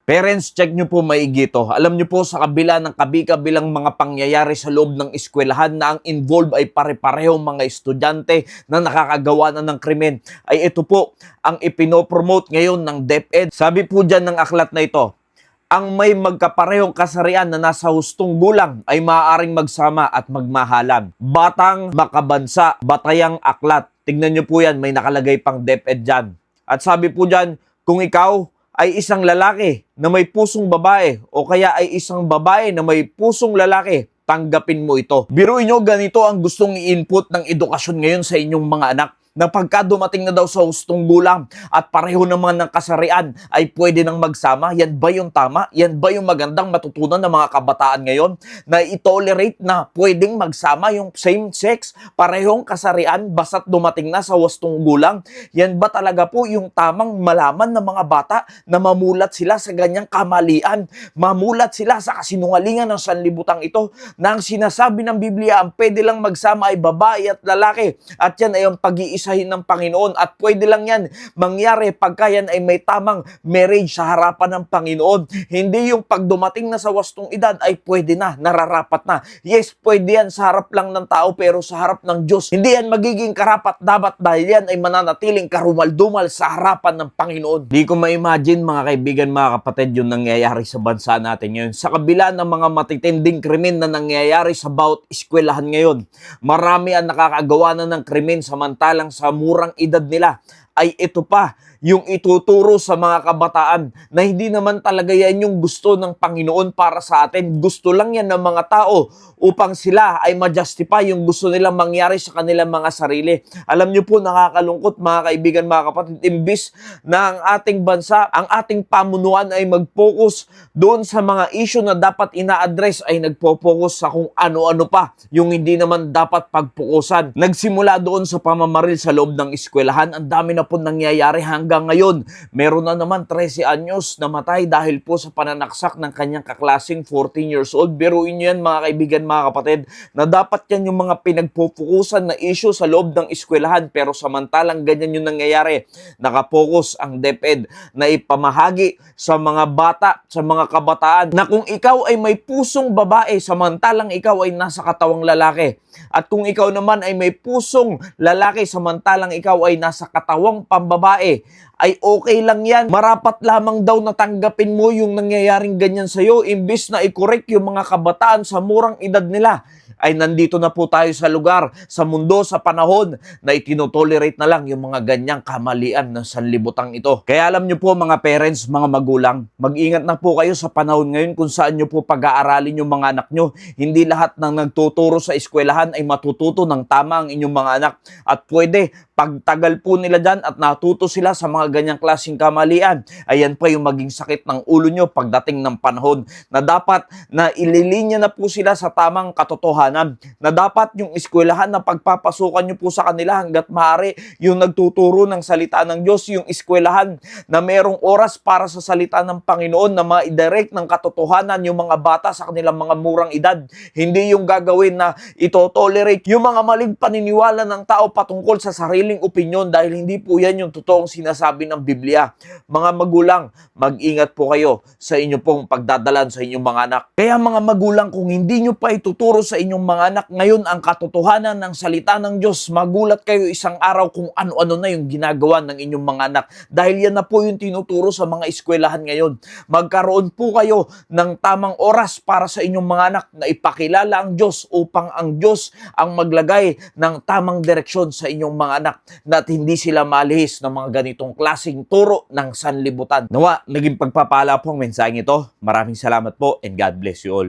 Parents, check nyo po maigi to. Alam nyo po sa kabila ng kabi-kabilang mga pangyayari sa loob ng eskwelahan na ang involved ay pare-parehong mga estudyante na nakakagawa na ng krimen, ay ito po ang ipinopromote ngayon ng DepEd. Sabi po dyan ng aklat na ito, ang may magkaparehong kasarian na nasa hustong gulang ay maaaring magsama at magmahalan. Batang makabansa, batayang aklat. Tignan nyo po yan, may nakalagay pang DepEd dyan. At sabi po dyan, kung ikaw ay isang lalaki na may pusong babae o kaya ay isang babae na may pusong lalaki, tanggapin mo ito. Biruin nyo, ganito ang gustong i-input ng edukasyon ngayon sa inyong mga anak, na pagka dumating na daw sa hustong gulang at pareho naman ng kasarian ay pwede nang magsama. Yan ba yung tama? Yan ba yung magandang matutunan ng mga kabataan ngayon? Na i-tolerate na pwedeng magsama yung same sex, parehong kasarian, basta't dumating na sa hustong gulang? Yan ba talaga po yung tamang malaman ng mga bata na mamulat sila sa ganyang kamalian? Mamulat sila sa kasinungalingan ng sanlibutang ito na ang sinasabi ng Biblia, ang pwede lang magsama ay babae at lalaki. At yan ay ang pag-iisa ng Panginoon at pwede lang yan mangyari pagka yan ay may tamang marriage sa harapan ng Panginoon. Hindi yung pag dumating na sa wastong edad ay pwede na, nararapat na. Yes, pwede yan sa harap lang ng tao pero sa harap ng Diyos, hindi yan magiging karapat-dapat dahil yan ay mananatiling karumal-dumal sa harapan ng Panginoon. Di ko ma-imagine mga kaibigan, mga kapatid, yung nangyayari sa bansa natin ngayon. Sa kabila ng mga matitinding krimen na nangyayari sa bawat eskwelahan ngayon, marami ang nakakagawa na ng krimen samantalang sa murang edad nila ay ito pa yung ituturo sa mga kabataan na hindi naman talaga yan yung gusto ng Panginoon para sa atin. Gusto lang yan ng mga tao upang sila ay ma-justify yung gusto nilang mangyari sa kanilang mga sarili. Alam nyo po, nakakalungkot mga kaibigan, mga kapatid, imbis na ang ating bansa, ang ating pamunuan ay mag-focus doon sa mga issue na dapat ina-address, ay nagpo-focus sa kung ano-ano pa yung hindi naman dapat pagpukusan. Nagsimula doon sa pamamaril sa loob ng eskwelahan, ang dami na po nangyayari hanggang ngayon. Meron na naman 13 anyos namatay dahil po sa pananaksak ng kanyang kaklaseng 14 years old. Biruin nyo yan mga kaibigan, mga kapatid, na dapat yan yung mga pinagpupukusan na issue sa loob ng eskwelahan, pero samantalang ganyan yung nangyayari. Nakapokus ang DepEd na ipamahagi sa mga bata, sa mga kabataan, na kung ikaw ay may pusong babae samantalang ikaw ay nasa katawang lalaki, at kung ikaw naman ay may pusong lalaki samantalang ikaw ay nasa katawang pambabae, ay okay lang yan. Marapat lamang daw na tanggapin mo yung nangyayaring ganyan sa'yo, imbis na i-correct yung mga kabataan sa murang edad nila. Ay nandito na po tayo sa lugar, sa mundo, sa panahon na itinotolerate na lang yung mga ganyang kamalian ng sanlibutang ito. Kaya alam nyo po mga parents, mga magulang, mag-ingat na po kayo sa panahon ngayon kung saan nyo po pag-aaralin yung mga anak nyo. Hindi lahat ng nagtuturo sa eskwelahan ay matututo ng tama ang inyong mga anak. At pwede, pagtagal po nila dyan at natuto sila sa mga ganyang klaseng kamalian, ayan pa yung maging sakit ng ulo nyo pagdating ng panahon na dapat na ililinya na po sila sa tamang katotohanan, na dapat yung eskwelahan na pagpapasukan nyo po sa kanila hanggat maaari yung nagtuturo ng salita ng Diyos, yung eskwelahan na merong oras para sa salita ng Panginoon, na ma-direct ng katotohanan yung mga bata sa kanilang mga murang edad. Hindi yung gagawin na ito-tolerate yung mga maling paniniwala ng tao patungkol sa sariling opinyon, dahil hindi po yan yung totoong sinasabi ng Biblia. Mga magulang, mag-ingat po kayo sa inyo pong pagdadalan sa inyong mga anak. Kaya mga magulang, kung hindi nyo pa ituturo sa inyong mga anak ngayon ang katotohanan ng salita ng Diyos, magulat kayo isang araw kung ano-ano na yung ginagawa ng inyong mga anak. Dahil yan na po yung tinuturo sa mga eskwelahan ngayon. Magkaroon po kayo ng tamang oras para sa inyong mga anak na ipakilala ang Diyos, upang ang Diyos ang maglagay ng tamang direksyon sa inyong mga anak, na hindi sila malihis ng mga ganitong klaseng turo ng sanlibutan. Nawa, naging pagpapala po ang mensaheng ito. Maraming salamat po and God bless you all.